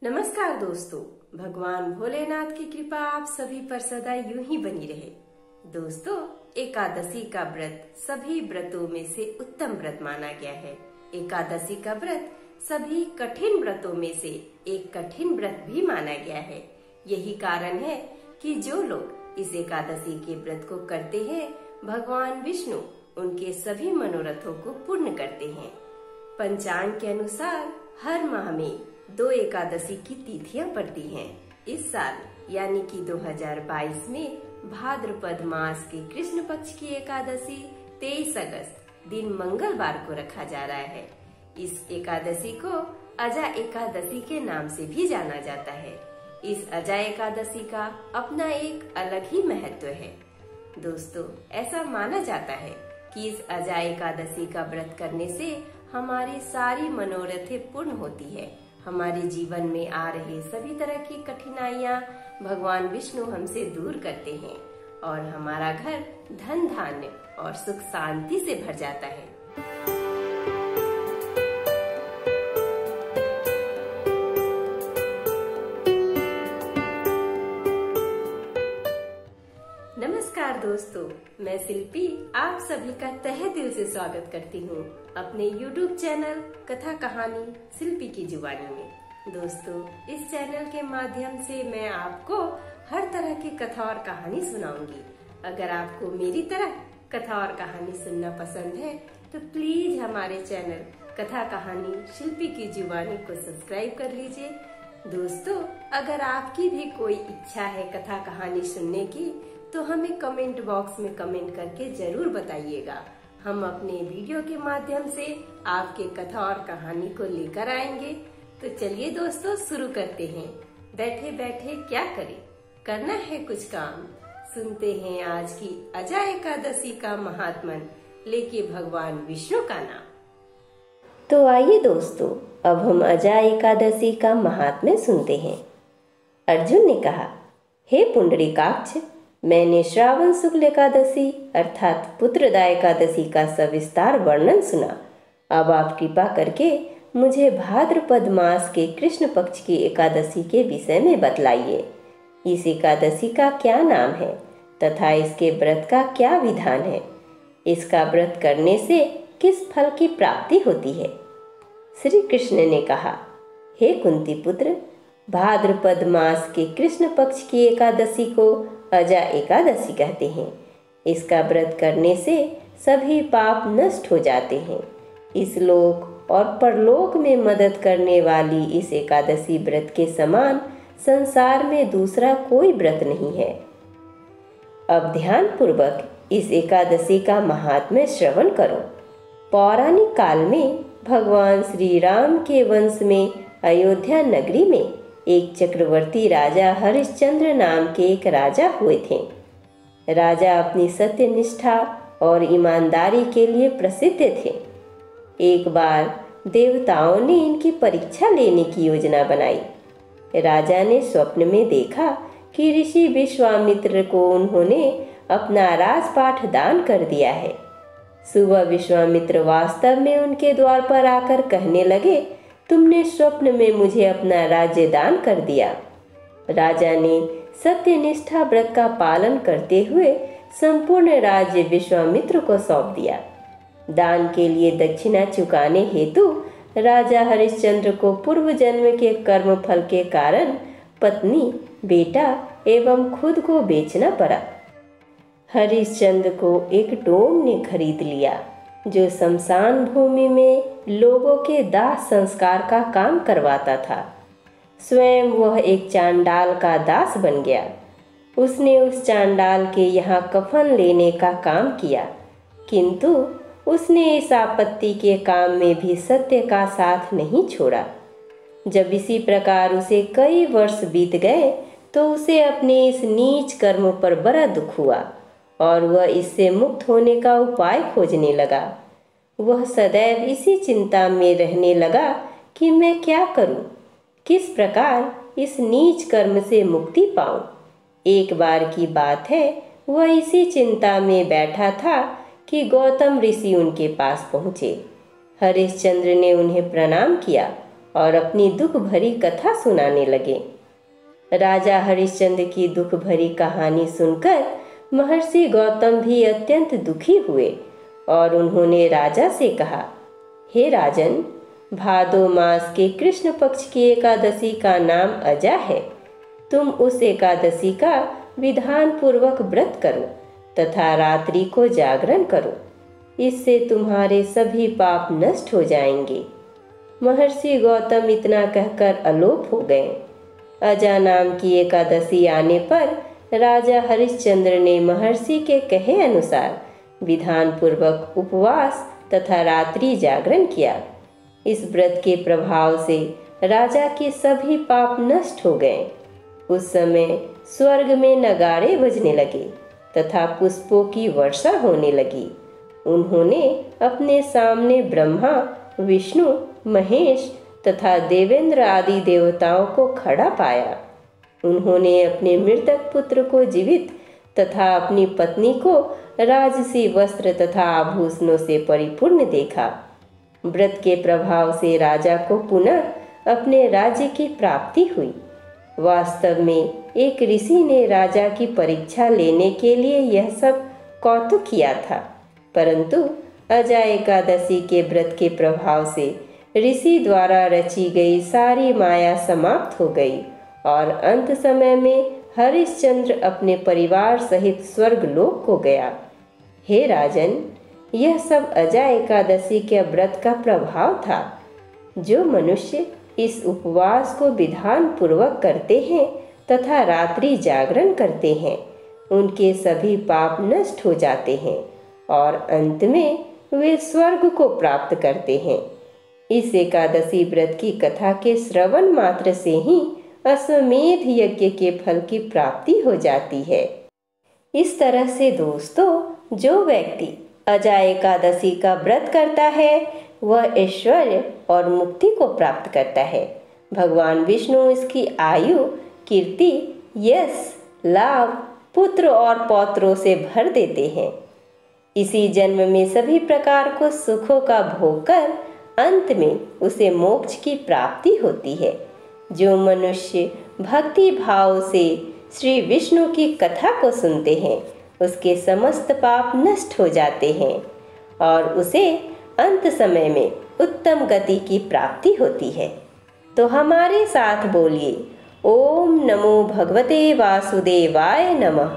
नमस्कार दोस्तों, भगवान भोलेनाथ की कृपा आप सभी पर सदा यूं ही बनी रहे। दोस्तों, एकादशी का व्रत सभी व्रतों में से उत्तम व्रत माना गया है। एकादशी का व्रत सभी कठिन व्रतों में से एक कठिन व्रत भी माना गया है। यही कारण है कि जो लोग इस एकादशी के व्रत को करते हैं, भगवान विष्णु उनके सभी मनोरथों को पूर्ण करते हैं। पंचांग के अनुसार हर माह में 2 एकादशी की तिथियां पड़ती हैं। इस साल यानी कि 2022 में भाद्रपद मास के कृष्ण पक्ष की एकादशी 23 अगस्त दिन मंगलवार को रखा जा रहा है। इस एकादशी को अजा एकादशी के नाम से भी जाना जाता है। इस अजा एकादशी का अपना एक अलग ही महत्व है। दोस्तों, ऐसा माना जाता है कि इस अजा एकादशी का व्रत करने से हमारी सारी मनोरथें पूर्ण होती है। हमारे जीवन में आ रहे सभी तरह की कठिनाइयाँ भगवान विष्णु हमसे दूर करते हैं और हमारा घर धन धान्य और सुख शांति से भर जाता है। नमस्कार दोस्तों, मैं शिल्पी आप सभी का तहे दिल से स्वागत करती हूँ अपने YouTube चैनल कथा कहानी शिल्पी की जुबानी में। दोस्तों, इस चैनल के माध्यम से मैं आपको हर तरह की कथा और कहानी सुनाऊंगी। अगर आपको मेरी तरह कथा और कहानी सुनना पसंद है तो प्लीज हमारे चैनल कथा कहानी शिल्पी की जुबानी को सब्सक्राइब कर लीजिए। दोस्तों, अगर आपकी भी कोई इच्छा है कथा कहानी सुनने की तो हमें कमेंट बॉक्स में कमेंट करके जरूर बताइएगा। हम अपने वीडियो के माध्यम से आपके कथा और कहानी को लेकर आएंगे। तो चलिए दोस्तों, शुरू करते हैं। बैठे बैठे क्या करें, करना है कुछ काम। सुनते हैं आज की अजा एकादशी का महात्मन, लेके भगवान विष्णु का नाम। तो आइए दोस्तों, अब हम अजा एकादशी का महात्म्य सुनते हैं। अर्जुन ने कहा, हे पुंडरीकाक्ष, मैंने श्रावण शुक्ल एकादशी अर्थात पुत्रदा एकादशी का सविस्तार वर्णन सुना। अब आप कृपा करके मुझे भाद्रपद मास के कृष्ण पक्ष की एकादशी के विषय में बतलाइए। इस एकादशी का क्या नाम है तथा इसके व्रत का क्या विधान है? इसका व्रत करने से किस फल की प्राप्ति होती है? श्री कृष्ण ने कहा, हे कुंती पुत्र, भाद्रपद मास के कृष्ण पक्ष की एकादशी को अजा एकादशी कहते हैं। इसका व्रत करने से सभी पाप नष्ट हो जाते हैं। इस लोक और परलोक में मदद करने वाली इस एकादशी व्रत के समान संसार में दूसरा कोई व्रत नहीं है। अब ध्यान पूर्वक इस एकादशी का महात्म्य श्रवण करो। पौराणिक काल में भगवान श्री राम के वंश में अयोध्या नगरी में एक चक्रवर्ती राजा हरिश्चंद्र नाम के एक राजा हुए थे। राजा अपनी सत्यनिष्ठा और ईमानदारी के लिए प्रसिद्ध थे। एक बार देवताओं ने इनकी परीक्षा लेने की योजना बनाई। राजा ने स्वप्न में देखा कि ऋषि विश्वामित्र को उन्होंने अपना राजपाठ दान कर दिया है। सुबह विश्वामित्र वास्तव में उनके द्वार पर आकर कहने लगे, तुमने स्वप्न में मुझे अपना राज्य दान कर दिया। राजा ने सत्यनिष्ठा व्रत का पालन करते हुए संपूर्ण राज्य विश्वामित्र को सौंप दिया। दान के लिए दक्षिणा चुकाने हेतु राजा हरिश्चंद्र को पूर्व जन्म के कर्म फल के कारण पत्नी, बेटा एवं खुद को बेचना पड़ा। हरिश्चंद्र को एक डोम ने खरीद लिया जो शमशान भूमि में लोगों के दाह संस्कार का काम करवाता था। स्वयं वह एक चांडाल का दास बन गया। उसने उस चांडाल के यहाँ कफन लेने का काम किया, किंतु उसने इस आपत्ति के काम में भी सत्य का साथ नहीं छोड़ा। जब इसी प्रकार उसे कई वर्ष बीत गए तो उसे अपने इस नीच कर्म पर बड़ा दुख हुआ और वह इससे मुक्त होने का उपाय खोजने लगा। वह सदैव इसी चिंता में रहने लगा कि मैं क्या करूं, किस प्रकार इस नीच कर्म से मुक्ति पाऊं। एक बार की बात है, वह इसी चिंता में बैठा था कि गौतम ऋषि उनके पास पहुँचे। हरिश्चंद्र ने उन्हें प्रणाम किया और अपनी दुख भरी कथा सुनाने लगे। राजा हरिश्चंद्र की दुख भरी कहानी सुनकर महर्षि गौतम भी अत्यंत दुखी हुए और उन्होंने राजा से कहा, हे राजन, भादो मास के कृष्ण पक्ष की एकादशी का नाम अजा है। तुम उस एकादशी का विधान पूर्वक व्रत करो तथा रात्रि को जागरण करो, इससे तुम्हारे सभी पाप नष्ट हो जाएंगे। महर्षि गौतम इतना कहकर अलोप हो गए। अजा नाम की एकादशी आने पर राजा हरिश्चंद्र ने महर्षि के कहे अनुसार विधान पूर्वक उपवास तथा रात्रि जागरण किया। इस व्रत के प्रभाव से राजा के सभी पाप नष्ट हो गए। उस समय स्वर्ग में नगाड़े बजने लगे तथा पुष्पों की वर्षा होने लगी। उन्होंने अपने सामने ब्रह्मा, विष्णु, महेश तथा देवेंद्र आदि देवताओं को खड़ा पाया। उन्होंने अपने मृतक पुत्र को जीवित तथा अपनी पत्नी को राजसी वस्त्र तथा आभूषणों से परिपूर्ण देखा। व्रत के प्रभाव से राजा को पुनः अपने राज्य की प्राप्ति हुई। वास्तव में एक ऋषि ने राजा की परीक्षा लेने के लिए यह सब कौतुक किया था, परंतु अजा एकादशी के व्रत के प्रभाव से ऋषि द्वारा रची गई सारी माया समाप्त हो गई और अंत समय में हरिश्चंद्र अपने परिवार सहित स्वर्ग लोक को गया। हे राजन, यह सब अजा एकादशी के व्रत का प्रभाव था। जो मनुष्य इस उपवास को विधान पूर्वक करते हैं तथा रात्रि जागरण करते हैं, उनके सभी पाप नष्ट हो जाते हैं और अंत में वे स्वर्ग को प्राप्त करते हैं। इस एकादशी व्रत की कथा के श्रवण मात्र से ही अश्वमेध यज्ञ के फल की प्राप्ति हो जाती है। इस तरह से दोस्तों, जो व्यक्ति अजा एकादशी का व्रत करता है वह ऐश्वर्य और मुक्ति को प्राप्त करता है। भगवान विष्णु इसकी आयु, कीर्ति, यश, लाभ, पुत्र और पौत्रों से भर देते हैं। इसी जन्म में सभी प्रकार को सुखों का भोग कर अंत में उसे मोक्ष की प्राप्ति होती है। जो मनुष्य भक्ति भाव से श्री विष्णु की कथा को सुनते हैं, उसके समस्त पाप नष्ट हो जाते हैं और उसे अंत समय में उत्तम गति की प्राप्ति होती है। तो हमारे साथ बोलिए, ओम नमो भगवते वासुदेवाय नमः।